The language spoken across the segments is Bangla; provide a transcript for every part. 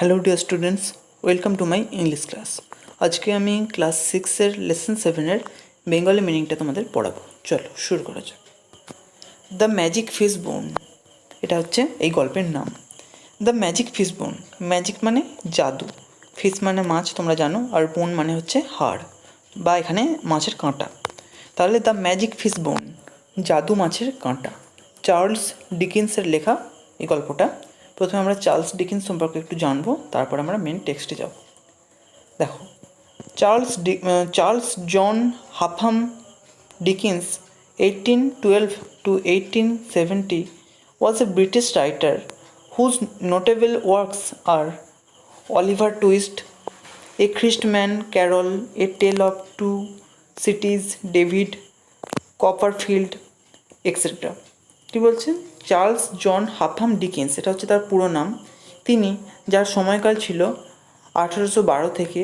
Hello dear students, welcome to my English class. আজকে আমি ক্লাস 6-এর লেসন 7-এর বেঙ্গলি মিনিংটা তোমাদের পড়াবো। চলো শুরু করা যাক। দ্য ম্যাজিক ফিশ বোন, এটা হচ্ছে এই গল্পের নাম। দ্য ম্যাজিক ফিশ বোন, ম্যাজিক মানে জাদু, ফিশ মানে মাছ তোমরা জানো, আর বোন মানে হচ্ছে হাড় বা এখানে মাছের কাঁটা। তাহলে দ্য ম্যাজিক ফিশ বোন, জাদু মাছের কাঁটা। চার্লস ডিকিন্সের লেখা এই গল্পটা। প্রথমে আমরা চার্লস ডিকিন্স সম্পর্কে একটু জানবো, তারপর আমরা মেন টেক্সটে যাব। দেখো, Charles John হাফাম ডিকিন্স 1812 to 1870 was a British writer whose notable works are Oliver Twist, A Christmas Carol, A Tale of Two Cities, David Copperfield, etc. কী বলছেন? চার্লস জন হাফাম ডিকিন্স, এটা হচ্ছে তার পুরো নাম। তিনি, যার সময়কাল ছিল 1812 থেকে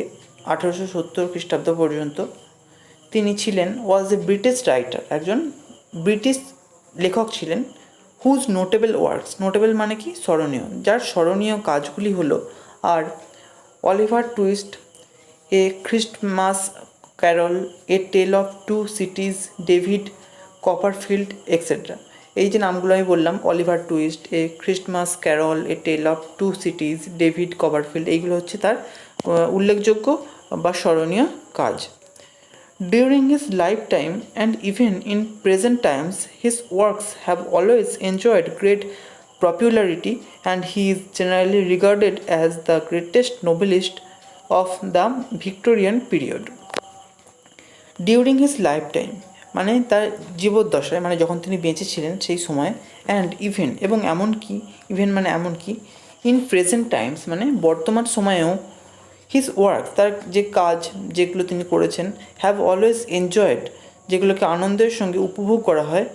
1870 খ্রিস্টাব্দ পর্যন্ত, তিনি ছিলেন ওয়াজ এ ব্রিটিশ রাইটার, একজন ব্রিটিশ লেখক ছিলেন। হুজ নোটেবল ওয়ার্কস, নোটেবল মানে কি? স্মরণীয়, যার স্মরণীয় কাজগুলি হলো আর Oliver Twist, a Christmas Carol, a tale of two cities, David Copperfield, etcetera. এই যে নামগুলো আমি বললাম, Oliver Twist, a Christmas Carol, a tale of two cities, David Copperfield, এইগুলো হচ্ছে তার উল্লেখযোগ্য বা স্মরণীয় কাজ। During his lifetime and even in present times, his works have always enjoyed great popularity and he is generally regarded as the greatest novelist of the Victorian period. During his lifetime মানে তার জীবদ্দশায়, মানে যখন তিনি বেঁচে ছিলেন সেই সময়, অ্যান্ড ইভেন এবং এমনকি, ইভেন মানে এমনকি, ইন প্রেজেন্ট টাইমস মানে বর্তমান সময়েও, হিজ ওয়ার্ক তার যে কাজ যেগুলো তিনি করেছেন, হ্যাভ অলওয়েজ এনজয়েড যেগুলোকে আনন্দের সঙ্গে উপভোগ করা হয়,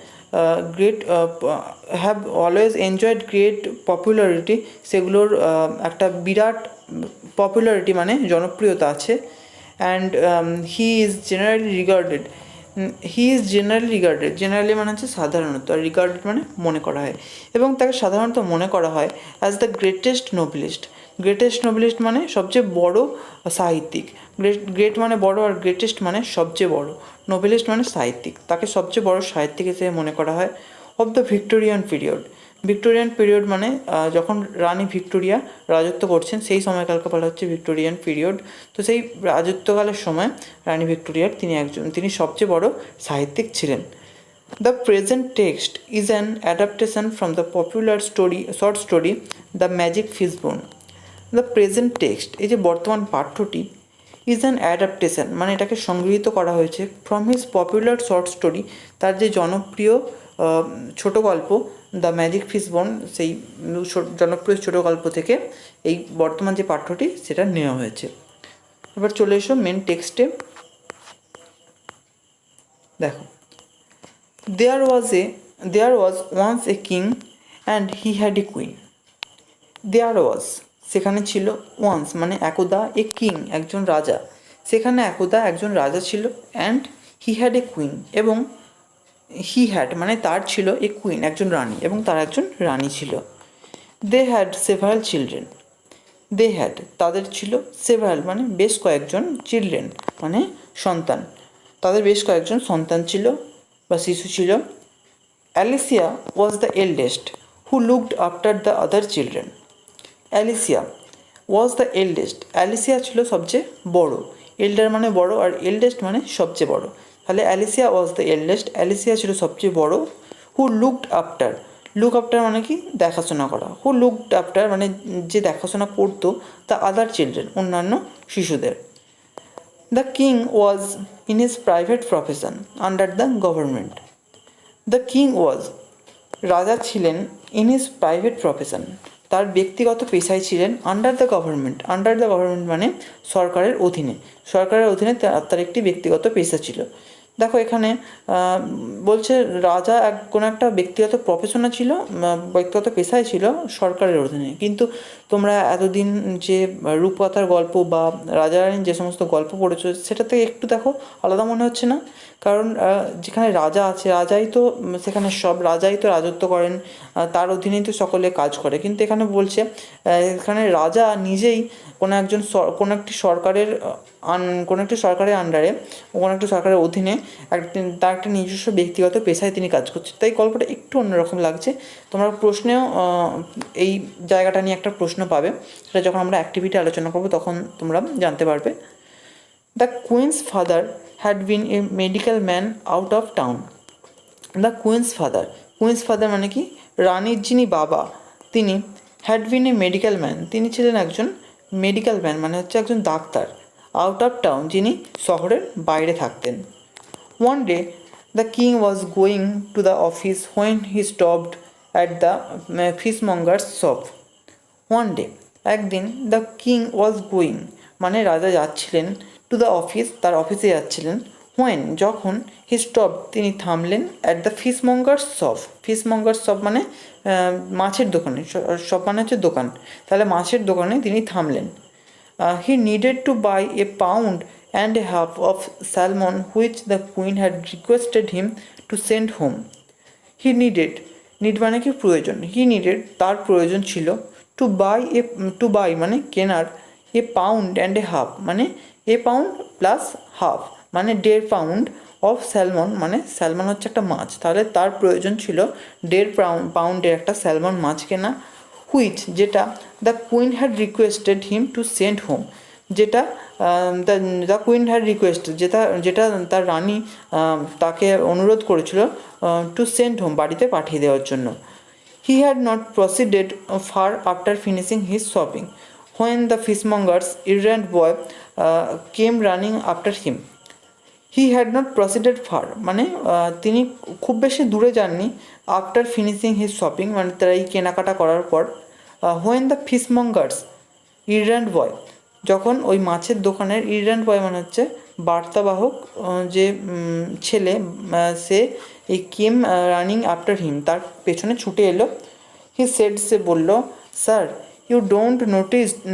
have always enjoyed great popularity, সেগুলোর একটা বিরাট পপুলারিটি মানে জনপ্রিয়তা আছে। And he is generally regarded, generally মানে হচ্ছে সাধারণত, আর রিগার্ডেড মানে মনে করা হয়, এবং তাকে সাধারণত মনে করা হয় অ্যাজ দ্য গ্রেটেস্ট নোবেলিস্ট মানে সবচেয়ে বড় সাহিত্যিক। গ্রেট মানে বড়, আর গ্রেটেস্ট মানে সবচেয়ে বড়, নোবেলিস্ট মানে সাহিত্যিক, তাকে সবচেয়ে বড় সাহিত্যিক হিসেবে মনে করা হয়। অফ দ্য ভিক্টোরিয়ান পিরিয়ড মানে যখন রানী ভিক্টোরিয়া রাজত্ব করছেন সেই সময়কালকে বলা হচ্ছে ভিক্টোরিয়ান পিরিয়ড। তো সেই রাজত্বকালের সময় রানী ভিক্টোরিয়ার তিনি সবচেয়ে বড় সাহিত্যিক ছিলেন। The present text is an adaptation from the popular short story the magic fish বোন। দ্য প্রেজেন্ট টেক্সট, এই যে বর্তমান পাঠ্যটি, ইজ অ্যান অ্যাডাপ্টেশন মানে এটাকে সংগৃহীত করা হয়েছে from his popular short story, তার যে জনপ্রিয় ছোট গল্প দ্য ম্যাজিক ফিশ বোন, সেই জনপ্রিয় ছোট গল্প থেকে এই বর্তমান যে পাঠ্যটি সেটা নেওয়া হয়েছে। এবার চলে এসো মেন টেক্সটে। দেখো, there was once a king and he had a queen. সেখানে ছিল, ওয়ান্স মানে একদা, এ কিং একজন রাজা, সেখানে একদা একজন রাজা ছিল, and he had a queen এবং হি হ্যাড মানে তার ছিল, এ কুইন একজন রানী, এবং তার একজন রানী ছিল। দে হ্যাড সেভারাল চিলড্রেন, তাদের ছিল, সেভারাল মানে বেশ কয়েকজন, চিলড্রেন মানে সন্তান, তাদের বেশ কয়েকজন সন্তান ছিল বা শিশু ছিল। Alicia was the eldest who looked after the other children. Alicia ছিল সবচেয়ে বড়, এল্ডার মানে বড়, আর এল্ডেস্ট মানে সবচেয়ে বড়। তাহলে Alicia was the eldest, Alicia ছিল সবচেয়ে বড়। হু লুকড আফটার মানে কি? দেখাশোনা করা। হু লুকড আফটার মানে যে দেখাশোনা করতো দ্য আদার চিলড্রেন, অন্যান্য শিশুদের। The king was in his private profession under the government. রাজা ছিলেন ইন হিজ প্রাইভেট প্রফেশন, তার ব্যক্তিগত পেশায় ছিলেন, আন্ডার দ্য গভর্নমেন্ট মানে সরকারের অধীনে তার একটি ব্যক্তিগত পেশা ছিল। দেখো এখানে বলছে রাজা কোনো একটা ব্যক্তিগত প্রফেশনে ছিল, ব্যক্তিগত পেশায় ছিল সরকারের অধীনে। কিন্তু তোমরা এতদিন যে রূপকথার গল্প বা রাজা রানীর যে সমস্ত গল্প পড়েছো সেটা থেকে একটু দেখো আলাদা মনে হচ্ছে না? কারণ যেখানে রাজা আছে, রাজাই তো সেখানে সব, রাজাই তো রাজত্ব করেন, তার অধীনেই তো সকলে কাজ করে। কিন্তু এখানে বলছে এখানে রাজা নিজেই কোনো একজন কোনো একটি সরকারের কোনো একটি সরকারের আন্ডারে, কোনো একটি সরকারের অধীনে তার একটা নিজস্ব ব্যক্তিগত পেশায় তিনি কাজ করছেন। তাই গল্পটা একটু অন্যরকম লাগছে। তোমরা প্রশ্নেও এই জায়গাটা নিয়ে একটা প্রশ্ন পাবে, সেটা যখন আমরা অ্যাক্টিভিটি আলোচনা করবো তখন তোমরা জানতে পারবে। The queen's father had been a medical man out of town. The queen's father মানে কি? রানীর যিনি বাবা, তিনি had been a medical man, তিনি ছিলেন একজন মেডিকেল ম্যান মানে হচ্ছে একজন ডাক্তার, আউট অফ টাউন, যিনি শহরের বাইরে থাকতেন। One day the king was going to the office when he stopped at the fishmonger's shop. One day একদিন, দ্য কিং ওয়াজ গোয়িং মানে রাজা যাচ্ছিলেন, টু দ্য অফিস তার অফিসে যাচ্ছিলেন, হোয়েন যখন, হি স্টপ তিনি থামলেন, অ্যাট দ্য ফিশমঙ্গার্স শপ মানে মাছের দোকানে, শপ মানে হচ্ছে দোকান, তাহলে মাছের দোকানে তিনি থামলেন। He needed to buy a pound and a half of salmon which the queen had requested him to send home. He need মানে কি? প্রয়োজন। হি নিডেড তার প্রয়োজন ছিল, টু বাই মানে কেনার, এ পাউন্ড অ্যান্ড এ হাফ মানে এ পাউন্ড প্লাস হাফ মানে 1.5 পাউন্ড অফ স্যালমন মানে স্যালমন হচ্ছে একটা মাছ, তাহলে তার প্রয়োজন ছিল 1.5 পাউন্ডের একটা স্যালমন মাছ কেনা, হুইচ যেটা the queen had requested him to send home, যেটা দ্য কুইন হ্যাড রিকোয়েস্টেড যেটা তার রানী তাকে অনুরোধ করেছিল টু সেন্ড হোম বাড়িতে পাঠিয়ে দেওয়ার জন্য। He had not proceeded far after finishing his shopping when the fishmonger's errand boy came running after him. He had not proceeded far মানে তিনি খুব বেশি দূরে যাননি, আফটার ফিনিশিং হিজ শপিং মানে তারা এই কেনাকাটা করার পর, হোয়েন দ্য ফিশমঙ্গার্স ইররেন্ট বয় যখন ওই মাছের দোকানের, ইররেন্ট বয় মানে হচ্ছে বার্তাবাহক যে ছেলে, সে এই কেম রানিং আফটার হিম তার পেছনে ছুটে এলো। হি সেড সে বলল, sir you don't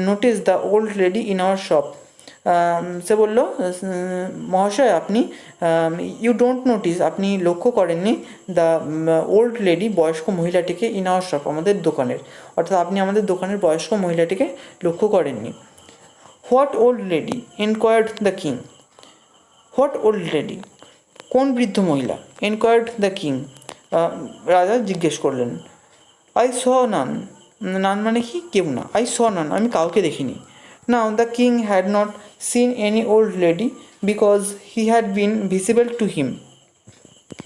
notice the old lady in our shop. সে বলল, মহাশয় আপনি ইউ ডোন্ট নোটিস আপনি লক্ষ্য করেননি দ্য ওল্ড লেডি বয়স্ক মহিলাটিকে ইন আওয়ার শপ আমাদের দোকানের, অর্থাৎ আপনি আমাদের দোকানের বয়স্ক মহিলাটিকে লক্ষ্য করেননি। What old lady enquired the king. What old lady কোন বৃদ্ধ মহিলা, এনকোয়ার্ড দ্য কিং রাজা জিজ্ঞেস করলেন। আই স নান, নান মানে কি? কেউ না। আই স নান আমি কাউকে দেখিনি। Now the king had not seen any old lady because he had been visible to him.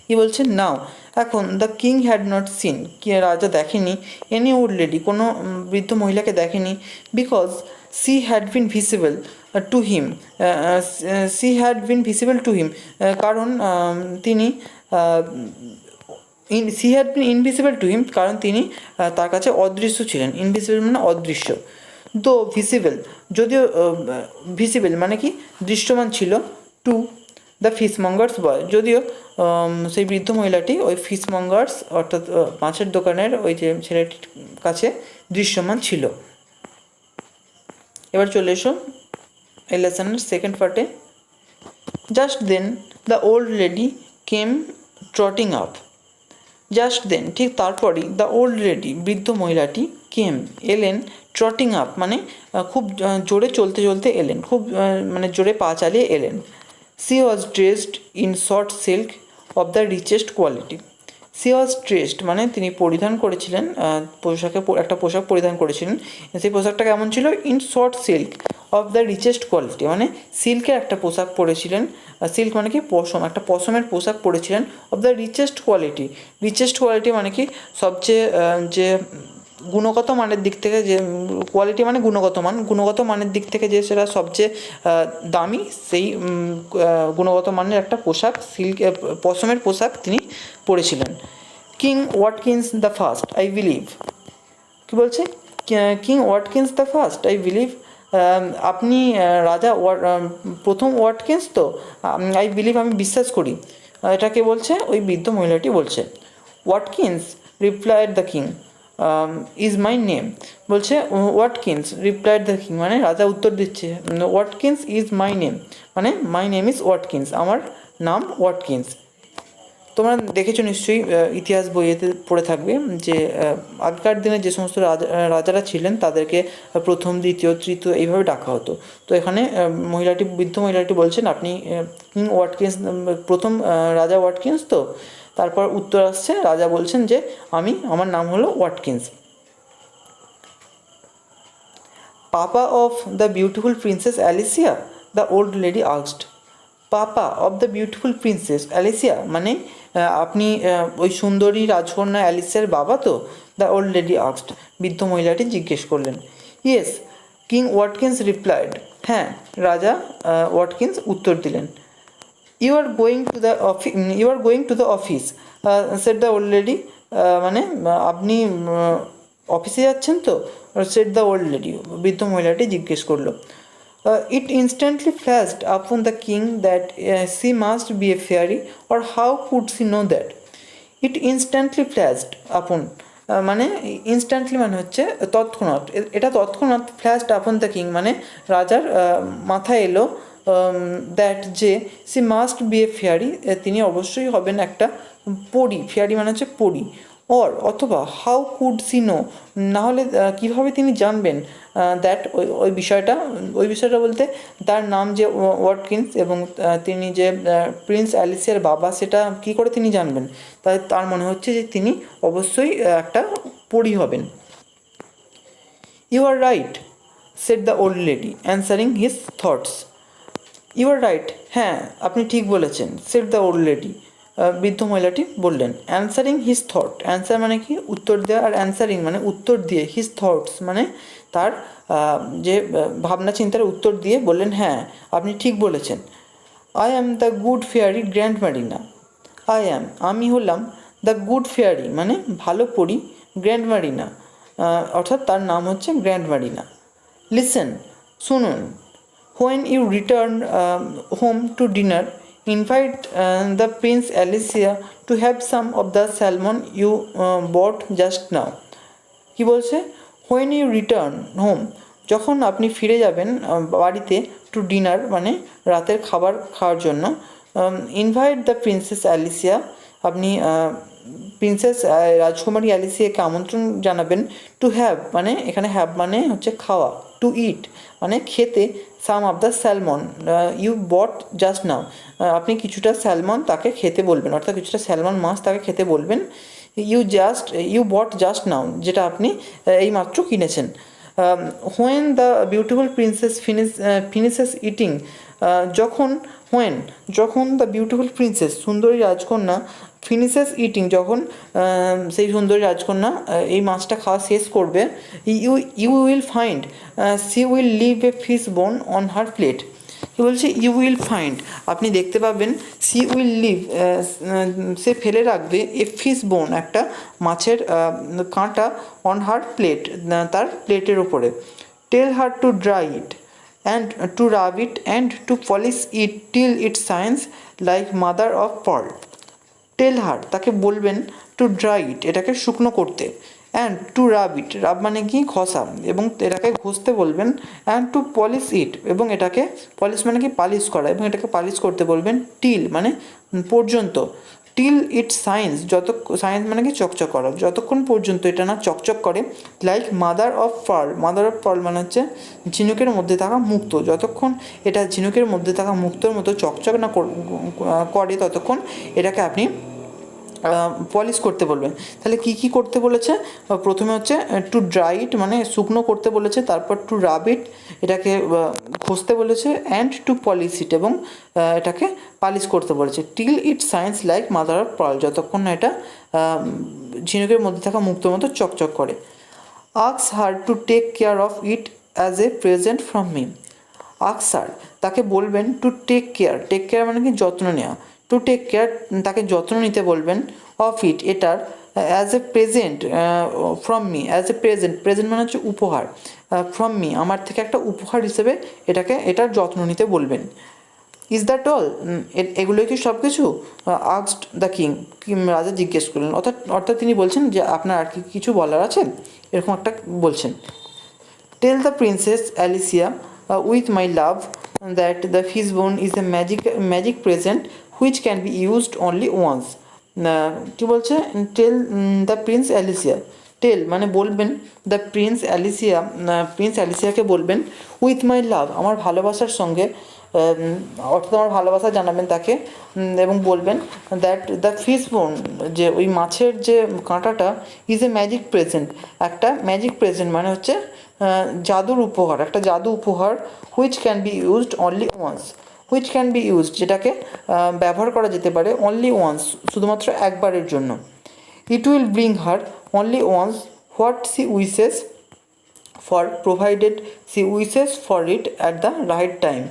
কি বলছে? নাও এখন, the king had not seen রাজা দেখেনি, এনি ওল্ড লেডি কোনো বৃদ্ধ মহিলাকে দেখেনি, because she had been visible to him, কারণ তিনি she had been invisible to him কারণ তিনি তার কাছে অদৃশ্য ছিলেন। ইনভিজিবল মানে অদৃশ্য, দো ভিজিবল যদিও, ভিজিবল মানে কি? দৃশ্যমান ছিল, টু দ্য ফিশমঙ্গার্স বয় যদিও সেই বৃদ্ধ মহিলাটি ওই ফিশমঙ্গার্স অর্থাৎ মাছের দোকানের ওই যে ছেলেটির কাছে দৃশ্যমান ছিল। এবার চলে এসো এই লেসনের সেকেন্ড পার্টে। Just then the old lady came trotting up. Just then ঠিক তারপরই, দ্য ওল্ড লেডি বৃদ্ধ মহিলাটি, কেম এলেন, ট্রটিং আপ মানে খুব জোরে চলতে চলতে এলেন, খুব মানে জোরে পা চালিয়ে এলেন। C was dressed in short silk of the richest quality. C was dressed মানে তিনি পরিধান করেছিলেন, একটা পোশাক পরিধান করেছিলেন। সেই পোশাকটা কেমন ছিল? In short silk of the richest quality মানে সিল্কের একটা পোশাক পরেছিলেন। সিল্ক মানে কি? পশম, একটা পশমের পোশাক পরেছিলেন। অফ দ্য রিচেস্ট কোয়ালিটি মানে কি? সবচেয়ে যে গুণগত মানের দিক থেকে, যে কোয়ালিটি মানে গুণগত মানের দিক থেকে যে সেটা সবচেয়ে দামি, সেই গুণগত মানের একটা পোশাক, সিল্ক পশমের পোশাক তিনি পরেছিলেন। King Watkins the first I believe. কী বলছে? King Watkins the first I believe আপনি রাজা প্রথম ওয়াটকিন্স তো? আই বিলিভ, আমি বিশ্বাস করি। এটাকে বলছে, ওই বৃদ্ধ মহিলাটি বলছে। Watkins replied the king is my name. বলছে ওয়াটকিন্স রিপ্লাইড দ্য কিং, মানে রাজা উত্তর দিচ্ছে ওয়াটকিন্স ইজ মাই নেম, মানে মাই নেম ইজ ওয়াটকিন্স, আমার নাম ওয়াটকিন্স। তোমরা দেখেছো নিশ্চয়ই, ইতিহাস বইয়েতে পড়ে থাকবে যে আগেকার দিনে যে সমস্ত রাজারা ছিলেন তাদেরকে প্রথম, দ্বিতীয়, তৃতীয় এইভাবে ডাকা হতো। তো এখানে বৃদ্ধ মহিলাটি বলছেন আপনি কিং ওয়াটকিন্স, প্রথম রাজা ওয়াটকিন্স তো? তারপর উত্তর আসছে, রাজা বলছেন যে আমার নাম হলো Watkins. Papa of the beautiful princess Alicia, the old lady asked. Papa of the beautiful princess Alicia, মানে আপনি ওই সুন্দরী রাজকন্যা অ্যালিসিয়ার বাবা তো? দ্য ওল্ড লেডি আস্কড, বৃদ্ধ মহিলাটি জিজ্ঞেস করলেন। ইয়েস, কিং ওয়াটকিন্স রিপ্লাইড, হ্যাঁ, রাজা ওয়াটকিন্স উত্তর দিলেন। You are going to the office, said the old lady, মানে আপনি অফিসে যাচ্ছেন তো? সেড দ্য ওল্ড লেডি, বৃদ্ধ মহিলাটি জিজ্ঞেস করলো। It instantly flashed upon the king that she must be a fairy, or how could she know that? It instantly flashed upon, মানে ইনস্ট্যান্টলি মানে হচ্ছে তৎক্ষণাৎ, এটা তৎক্ষণাৎ। ফ্ল্যাশড আপন দ্য কিং মানে রাজার মাথায় এলো দ্যাট যে C must B A fairy, তিনি অবশ্যই হবেন একটা পরী। ফেয়ারি মানে হচ্ছে পরী। অথবা হাউ কুড সি নো, নাহলে কীভাবে তিনি জানবেন দ্যাট, ওই বিষয়টা বলতে তার নাম যে ওয়াটকিন্স এবং তিনি যে প্রিন্স অ্যালিসিয়ার বাবা, সেটা কী করে তিনি জানবেন? তার মনে হচ্ছে যে তিনি অবশ্যই একটা পরী হবেন। You are right, said the old lady answering his thoughts. You are right, হ্যাঁ, আপনি ঠিক বলেছেন। সেড দ্য ওল্ড লেডি, বৃদ্ধ মহিলাটি বললেন। অ্যান্সারিং হিজ থট, অ্যান্সার মানে কি? উত্তর দেওয়া, আর অ্যান্সারিং মানে উত্তর দিয়ে, হিজ থটস মানে তার যে ভাবনা চিন্তার উত্তর দিয়ে বললেন, হ্যাঁ, আপনি ঠিক বলেছেন। I am the good fairy grand Marina. আমি হলাম দ্য গুড ফেয়ারি মানে ভালো পরী, গ্র্যান্ড ম্যারিনা অর্থাৎ তার নাম হচ্ছে গ্র্যান্ড ম্যারিনা। লিসেন, শুনুন। When you return home to dinner, invite the Prince Alicia to have some of the salmon you bought just now. কি বলছে? When you return home, যখন আপনি ফিরে যাবেন বাড়িতে, টু ডিনার মানে রাতের খাবার খাওয়ার জন্য, ইনভাইট দ্য প্রিন্সেস অ্যালিসিয়া, আপনি প্রিন্সেস রাজকুমারী অ্যালিসিয়াকে আমন্ত্রণ জানাবেন। টু হ্যাভ মানে এখানে হ্যাভ মানে হচ্ছে খাওয়া, টু ইট মানে খেতে, some of the salmon you bought just now, আপনি কিছুটা স্যালমন তাকে খেতে বলবেন, অর্থাৎ কিছুটা স্যালমন মাছ তাকে খেতে বলবেন। ইউ বট জাস্ট নাও, যেটা আপনি এইমাত্র কিনেছেন। When the beautiful princess finishes eating, যখন দ্য বিউটিফুল প্রিন্সেস সুন্দরী রাজকন্যা ফিনিশেস ইটিং, যখন সেই সুন্দরী রাজকন্যা এই মাছটা খাওয়া শেষ করবে, you will find she will leave a fish bone on her plate. কি বলছে? ইউ উইল ফাইন্ড, আপনি দেখতে পাবেন, সি উইল লিভ সে ফেলে রাখবে, এ ফিশ বোন একটা মাছের কাঁটা, অন হার প্লেট তার প্লেটের ওপরে। Tell her to dry it and to rub it and to polish it till it shines like mother of pearl. টেল হার, তাকে বলবেন, টু ড্রাই ইট এটাকে শুকনো করতে, অ্যান্ড টু রাব ইট, রাব মানে কি? ঘষা, এবং এটাকে ঘষতে বলবেন। অ্যান্ড টু পলিশ ইট, এবং এটাকে পলিশ মানে কি? পালিশ করা, এবং এটাকে পালিশ করতে বলবেন। টিল মানে পর্যন্ত, টিল ইট সায়েন্স, সায়েন্স মানে কি? চকচক করা, যতক্ষণ পর্যন্ত এটা না চকচক করে। লাইক মাদার অফ পার্ল মানে হচ্ছে ঝিনুকের মধ্যে থাকা মুক্ত, যতক্ষণ এটা ঝিনুকের মধ্যে থাকা মুক্তর মতো চকচক না করে ততক্ষণ এটাকে আপনি পলিশ করতে বলবেন। তাহলে কি করতে বলেছে? প্রথমে হচ্ছে টু ড্রাই ইট মানে শুকনো করতে বলেছে, তারপর টু রাব ইট এটাকে ঘষতে বলেছে, অ্যান্ড টু পলিশ ইট এবং এটাকে পালিশ করতে বলেছে। Till it shines like mother of pearl, যতক্ষণ না এটা ঝিনুকের মধ্যে থাকা মুক্তর মতো চকচক করে। Asks her to take care of it as a present from me. আকসার, তাকে বলবেন, টু টেক কেয়ার মানে কি? যত্ন নেওয়া। টু টেক কেয়ার তাকে যত্ন নিতে বলবেন, অফ ইট এটার, as a present from me, as a present মানে হচ্ছে উপহার, ফ্রম মি আমার থেকে একটা উপহার হিসেবে এটার যত্ন নিতে বলবেন। ইজ দ্যাট অল, এগুলোই কি সব কিছু? আস্কড দ্য কিং, রাজা জিজ্ঞেস করলেন, অর্থাৎ তিনি বলছেন যে আপনার আর কি কিছু বলার আছে, এরকম একটা বলছেন। Tell the princess Alicia with my love that the fishbone is a magic present which can be used only once. কী বলছে? Tell the prince Alicia, tell মানে বলবেন, দ্য প্রিন্স অ্যালিসিয়াকে বলবেন, উইথ মাই লাভ আমার ভালোবাসার সঙ্গে, অর্থাৎ আমার ভালোবাসা জানাবেন তাকে, এবং বলবেন দ্যাট দ্য ফিশ বোন, যে ওই মাছের যে কাঁটাটা, ইজ এ ম্যাজিক প্রেজেন্ট, একটা ম্যাজিক প্রেজেন্ট মানে হচ্ছে জাদুর উপহার, একটা জাদু উপহার, which can be used only once, which can be used যেটাকে ব্যবহার করা যেতে পারে অনলি ওয়ান্স শুধুমাত্র একবারের জন্য। It will bring her only once what she wishes for provided she wishes for it at the right time.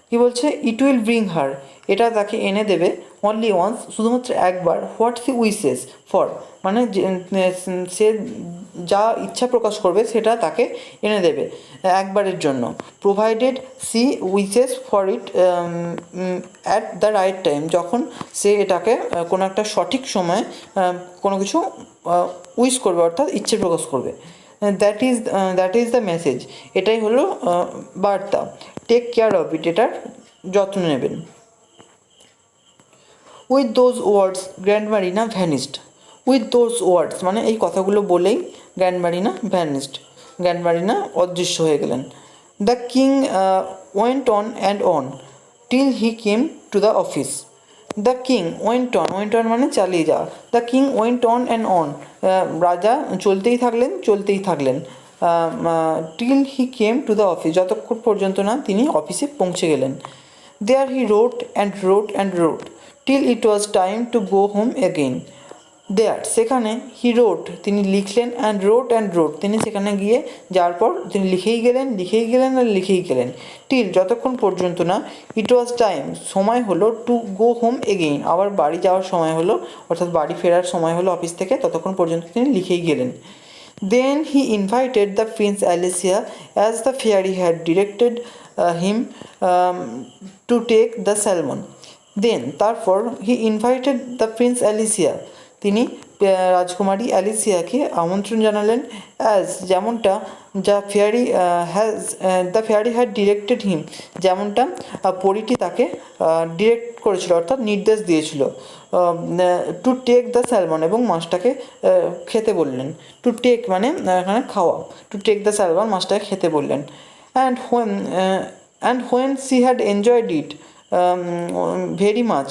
কী বলছে? ইট উইল ব্রিং হার, এটা তাকে এনে দেবে, অনলি ওয়ান্স শুধুমাত্র একবার, হোয়াট সি উইসেস ফর মানে সে যা ইচ্ছা প্রকাশ করবে সেটা তাকে এনে দেবে একবারের জন্য, provided she wishes for it at the right time যখন সে এটাকে কোনো একটা সঠিক সময়ে কোনো কিছু উইশ করবে, অর্থাৎ ইচ্ছে প্রকাশ করবে। দ্যাট ইজ দ্য মেসেজ, এটাই হলো বার্তা। টেক কেয়ার অফ ইট, এটার যত্ন নেবেন। With those words Grandmarina vanished, with those words মানে এই কথাগুলো বলেই গ্র্যান্ডমারিনা ভ্যানিস্ট, গ্র্যান্ডমারিনা অদৃশ্য হয়ে গেলেন। The king went on and on till he came to the office. The king went on মানে চালিয়ে যাওয়া, the king went on and on রাজা চলতেই থাকলেন till he came to the office যতক্ষণ পর্যন্ত না তিনি অফিসে পৌঁছে গেলেন। There he wrote and wrote till it was time to go home again. There সেখানে, হি রোট তিনি লিখলেন, অ্যান্ড রোট তিনি সেখানে গিয়ে যাওয়ার পর তিনি লিখেই গেলেন টিল যতক্ষণ পর্যন্ত না, ইট ওয়াজ টাইম সময় হলো, টু গো হোম এগেইন আবার বাড়ি যাওয়ার সময় হলো, অর্থাৎ বাড়ি ফেরার সময় হলো অফিস থেকে, ততক্ষণ পর্যন্ত তিনি লিখেই গেলেন। Then he invited the Prince Alicia as the fairy had directed him to take the salmon. Then তারপর he invited the Prince Alicia, তিনি রাজকুমারী অ্যালিসিয়াকে আমন্ত্রণ জানালেন, অ্যাজ যেমনটা দ্য ফেয়ারি হ্যাড ডিরেক্টেড হিম যেমনটা পরীটি তাকে ডিরেক্ট করেছিল, অর্থাৎ নির্দেশ দিয়েছিল, টু টেক দ্য স্যালমন এবং মাছটাকে খেতে বললেন। টু টেক মানে এখানে খাওয়া, টু টেক দ্য স্যালমন মাছটাকে খেতে বললেন। And when she had enjoyed it very much,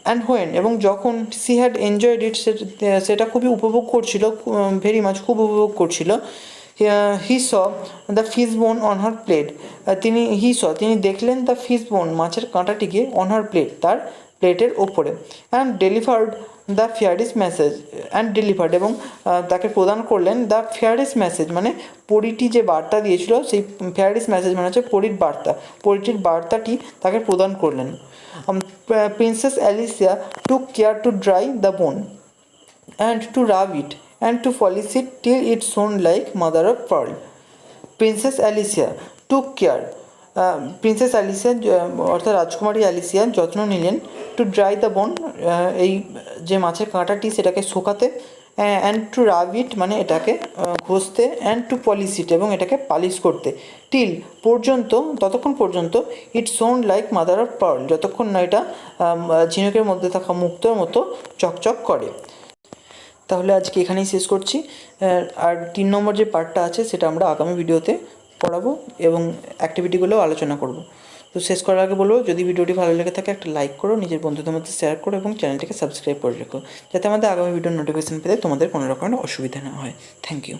and when এবং যখন সি হ্যাড এনজয়েড ইট সেটা খুবই উপভোগ করছিল, ভেরি মাচ খুব উপভোগ করছিল। He saw the fish bone on her plate, তিনি দেখলেন দ্য ফিশ বোন মাছের কাঁটাটিকে অন হার প্লেট তার প্লেটের ওপরে। অ্যান্ড ডেলিভার্ড দ্য ফেয়ারিস মেসেজ, এবং তাকে প্রদান করলেন দ্য ফেয়ারিস মেসেজ মানে পরীটি যে বার্তা দিয়েছিল, সেই ফেয়ারিস মেসেজ মানে হচ্ছে পরীটির বার্তাটি তাকে প্রদান করলেন। Princess Alicia took care to dry the bone and to rub it and to polish it till it shone like mother of pearl. Princess Alicia took care, Princess Alicia অর্থাৎ রাজকুমারী অ্যালিসিয়া যত্ন নিলেন, টু ড্রাই দ্য বোন এই যে মাছের কাঁটাটি সেটাকে শুকাতে, অ্যান্ড টু রাব ইট মানে এটাকে ঘষতে, অ্যান্ড টু পলিশ ইট এবং এটাকে পালিশ করতে, টিল ততক্ষণ পর্যন্ত it sound like mother of pearl যতক্ষণ না এটা ঝিনুকের মধ্যে থাকা মুক্তোর মতো চকচক করে। তাহলে আজকে এখানেই শেষ করছি, আর 3 নম্বর যে পার্টটা আছে সেটা আমরা আগামী ভিডিওতে পড়াবো এবং অ্যাক্টিভিটিগুলোও আলোচনা করব। তো শেষ করার আগে বলবো, যদি ভিডিওটি ভালো লেগে থাকে একটা লাইক করো, নিজের বন্ধুদের মধ্যে শেয়ার করো এবং চ্যানেলটিকে সাবস্ক্রাইব করে রেখো, যাতে আমাদের আগামী ভিডিওর নোটিফিকেশন পেতে তোমাদের কোনো রকমের অসুবিধা না হয়। Thank you.